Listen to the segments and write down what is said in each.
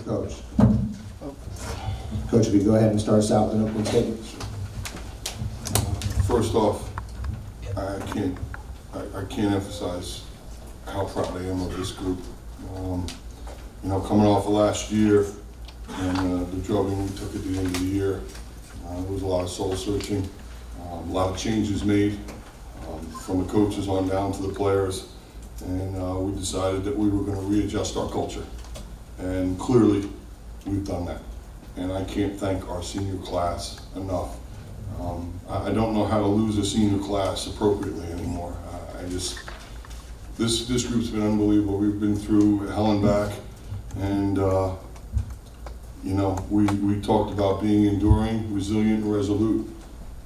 Coach. Coach, if you go ahead and start us out with an opening statement. First off, I can't emphasize how proud I am of this group. Coming off of last year and the drubbing we took at the end of the year, there was a lot of soul searching, a lot of changes made from the coaches on down to the players, and we decided that we were going to readjust our culture. And clearly, we've done that. And I can't thank our senior class enough. I don't know how to lose a senior class appropriately anymore. This group's been unbelievable. We've been through hell and back, and we talked about being enduring, resilient, and resolute,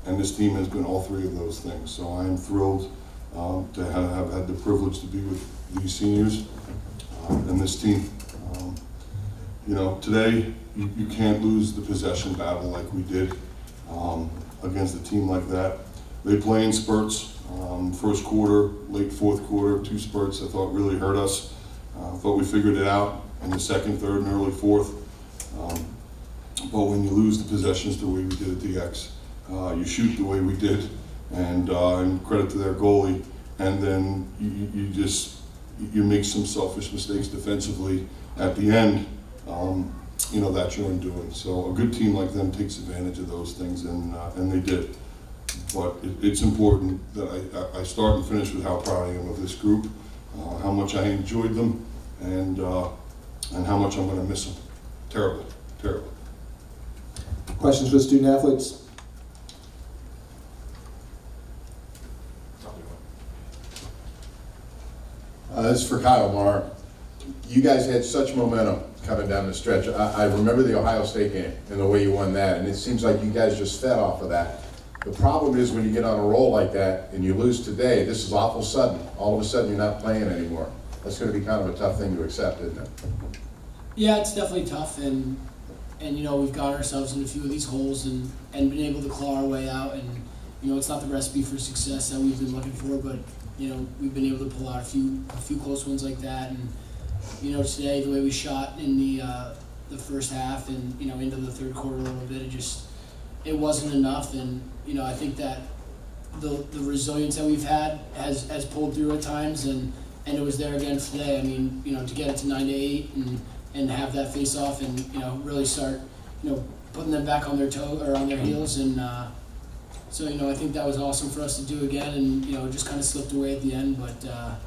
and this team has been all three of those things. So I am thrilled to have had the privilege to be with these seniors and this team. Today you can't lose the possession battle like we did against a team like that. They play in spurts. First quarter, late fourth quarter, 2 spurts I thought really hurt us. Thought we figured it out in the second, third, and early fourth. But when you lose the possessions the way we did at DX, you shoot the way we did, and credit to their goalie, and then you make some selfish mistakes defensively at the end. That's your undoing. So a good team like them takes advantage of those things, and they did. But it's important that I start and finish with how proud I am of this group, how much I enjoyed them, and how much I'm going to miss them. Terrible, terrible. Questions for the student athletes? This is for Kyle Marr. You guys had such momentum coming down the stretch. I remember the Ohio State game and the way you won that, and it seems like you guys just fed off of that. The problem is when you get on a roll like that and you lose today, this is awful sudden. All of a sudden you're not playing anymore. That's going to be kind of a tough thing to accept, isn't it? Yeah, it's definitely tough, and we've got ourselves in a few of these holes and been able to claw our way out, and it's not the recipe for success that we've been looking for, but we've been able to pull out a few close ones like that, and today the way we shot in the first half and into the third quarter a little bit, it wasn't enough, and I think that the resilience that we've had has pulled through at times, and it was there again today. I mean, to get it to 9-8 and have that face off and really start putting them back on their on their heels, and so I think that was awesome for us to do again, and just kind of slipped away at the end, but to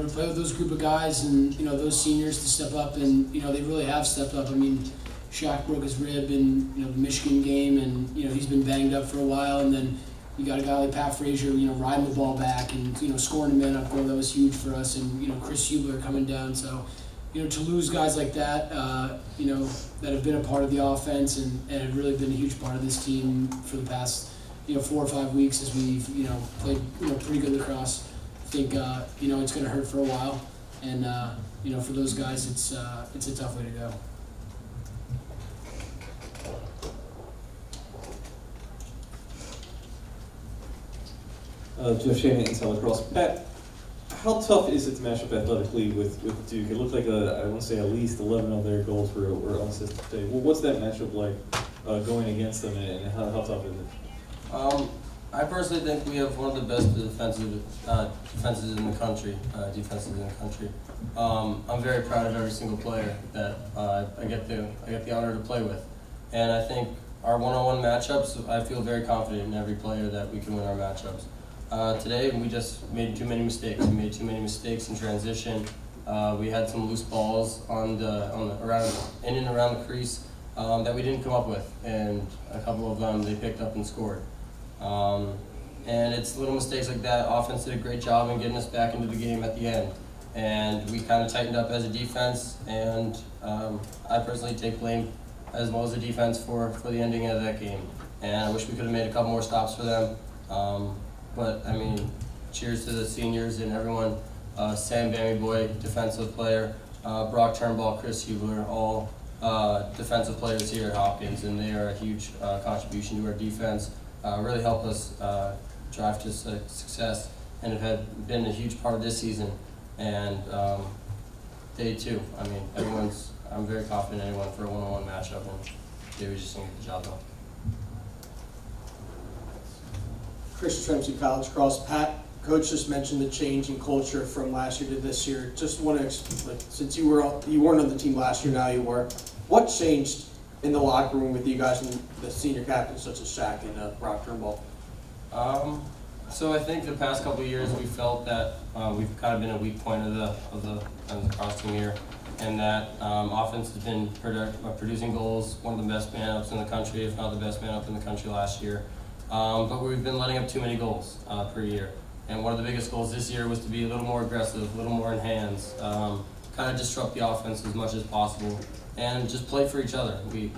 play with those group of guys and those seniors to step up, and they really have stepped up. I mean, Shaq broke his rib in the Michigan game, and he's been banged up for a while, and then you got a guy like Pat Frazier riding the ball back and scoring a man-up goal that was huge for us, and Chris Hubler coming down. So to lose guys like that that have been a part of the offense and have really been a huge part of this team for the past 4 or 5 weeks as we've played pretty good lacrosse, I think it's going to hurt for a while, and for those guys it's a tough way to go. Jeff Shanahan, Inside Lacrosse. Pat, how tough is it to match up athletically with Duke? It looked like I want to say at least 11 of their goals were unassisted today. Well, what's that matchup like going against them, and how tough is it? I personally think we have one of the best defenses in the country. I'm very proud of every single player that I get the honor to play with, and I think our one-on-one matchups, I feel very confident in every player that we can win our matchups. Today we just made too many mistakes. We made too many mistakes in transition. We had some loose balls in and around the crease that we didn't come up with, and a couple of them they picked up and scored. And it's little mistakes like that. Offense did a great job in getting us back into the game at the end, and we kind of tightened up as a defense. And I personally take blame as well as the defense for the ending of that game. And I wish we could have made a couple more stops for them. But I mean, cheers to the seniors and everyone. Sam Bammy Boy, defensive player. Brock Turnbull, Chris Hubler, all defensive players here at Hopkins, and they are a huge contribution to our defense. Really helped us drive to success, and have been a huge part of this season. And they too. I mean, everyone's I'm very confident in anyone for a one-on-one matchup, and they was just gonna get the job done. Chris Tremsey, College Cross. Pat, Coach just mentioned the change in culture from last year to this year. Just want to, since you weren't on the team last year, now you were. What changed in the locker room with you guys and the senior captains such as Shaq and Brock Turnbull? So I think the past couple of years we felt that we've kind of been a weak point of the cross team here, and that offense has been producing goals, one of the best man-ups in the country, if not the best man-up in the country last year. But we've been letting up too many goals per year. And one of the biggest goals this year was to be a little more aggressive, a little more in hands, kind of disrupt the offense as much as possible, and just play for each other. We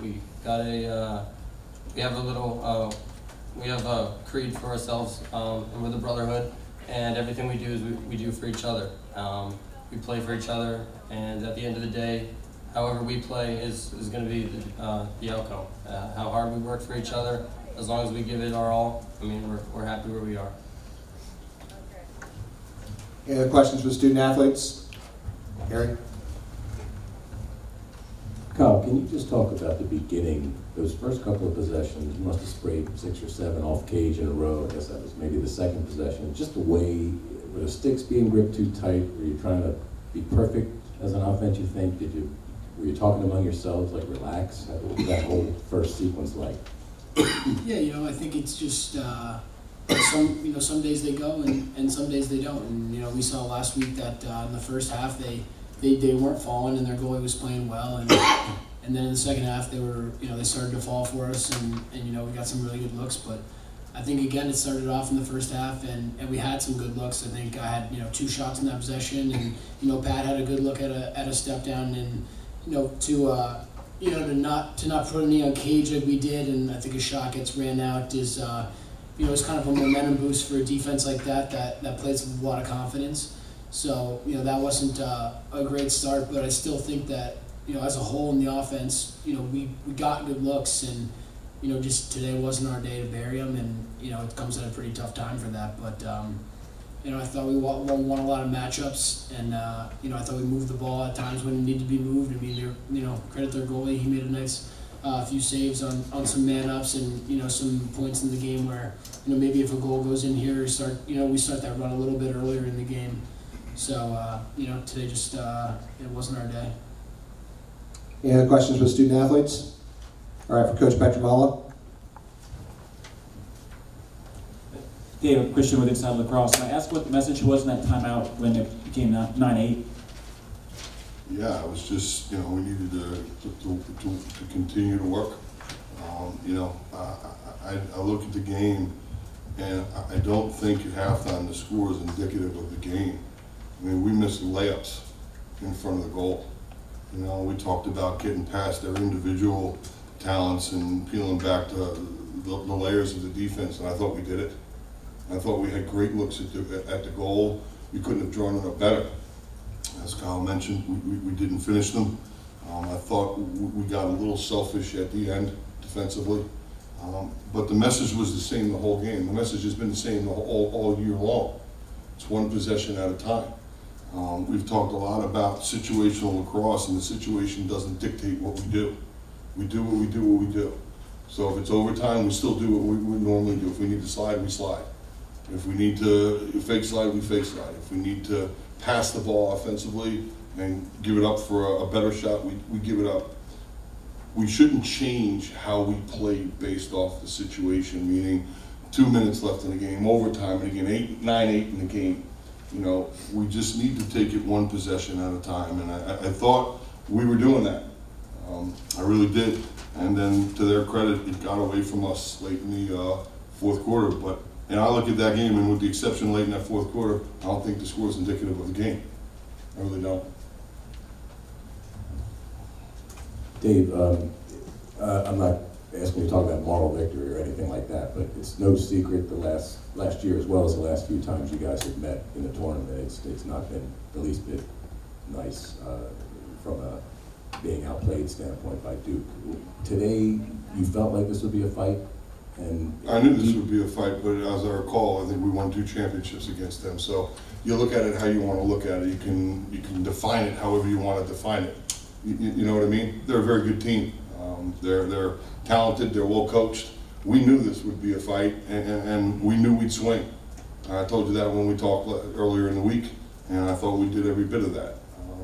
have a creed for ourselves, and we're the brotherhood, and everything we do is we do for each other. We play for each other, and at the end of the day, however we play is going to be the outcome. How hard we work for each other, as long as we give it our all, I mean, we're happy where we are. Any other questions for the student athletes? Gary? Kyle, can you just talk about the beginning, those first couple of possessions? You must have sprayed 6 or 7 off cage in a row. I guess that was maybe the second possession. Just the way, were the sticks being gripped too tight? Were you trying to be perfect as an offense, you think? Were you talking among yourselves, like relax? What was that whole first sequence like? Yeah, I think it's just some days they go and some days they don't. And we saw last week that in the first half they weren't falling and their goalie was playing well, and then in the second half they started to fall for us, and we got some really good looks. But I think again it started off in the first half and we had some good looks. I think I had 2 shots in that possession, and Pat had a good look at a step down, and to not put any on cage like we did, and I think a shot gets ran out is it's kind of a momentum boost for a defense like that plays with a lot of confidence. So that wasn't a great start, but I still think that as a whole in the offense, we got good looks, and just today wasn't our day to bury them, and it comes at a pretty tough time for that. But I thought we won a lot of matchups, and I thought we moved the ball at times when it needed to be moved. I mean, credit their goalie; he made a nice few saves on some man ups, and some points in the game where maybe if a goal goes in here, we start that run a little bit earlier in the game. So today just it wasn't our day. Any other questions for the student athletes? All right, for Coach Petramala. Dave, Christian with Inside Lacrosse. Can I ask what the message was in that timeout when it became 9-8? Yeah, it was just, we needed to continue to work. I look at the game, and I don't think at halftime the score is indicative of the game. I mean, we missed layups in front of the goal. We talked about getting past their individual talents and peeling back the layers of the defense, and I thought we did it. I thought we had great looks at the goal. We couldn't have drawn it up better. As Kyle mentioned, we didn't finish them. I thought we got a little selfish at the end defensively. But the message was the same the whole game. The message has been the same all year long. It's one possession at a time. We've talked a lot about situational lacrosse, and the situation doesn't dictate what we do. We do what we do what we do. So if it's overtime, we still do what we normally do. If we need to slide, we slide. If we need to fake slide, we fake slide. If we need to pass the ball offensively and give it up for a better shot, we give it up. We shouldn't change how we play based off the situation, meaning 2 minutes left in the game, overtime, and again, 9-8 in the game. We just need to take it one possession at a time, and I thought we were doing that. I really did. And then, to their credit, it got away from us late in the fourth quarter. And I look at that game, and with the exception late in that fourth quarter, I don't think the score is indicative of the game. I really don't. Dave, I'm not asking you to talk about moral victory or anything like that, but it's no secret the last year, as well as the last few times you guys have met in the tournament, it's not been the least bit nice from a being outplayed standpoint by Duke. Today, you felt like this would be a fight? And I knew this would be a fight, but as I recall, I think we won 2 championships against them. So you look at it how you want to look at it. You can define it however you want to define it. You know what I mean? They're a very good team. They're talented, they're well coached. We knew this would be a fight, and we knew we'd swing. I told you that when we talked earlier in the week, and I thought we did every bit of that.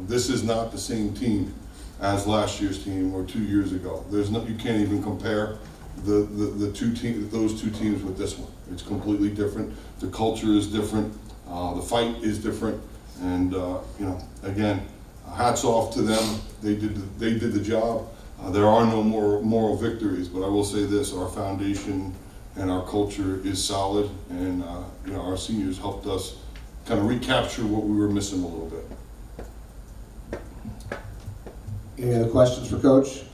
This is not the same team as last year's team or 2 years ago. You can't even compare those two teams with this one. It's completely different. The culture is different. The fight is different. And again, hats off to them. They did the job. There are no more moral victories, but I will say this: our foundation and our culture is solid, and our seniors helped us kind of recapture what we were missing a little bit. Any other questions for Coach?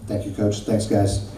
Thank you, Coach. Thanks, guys.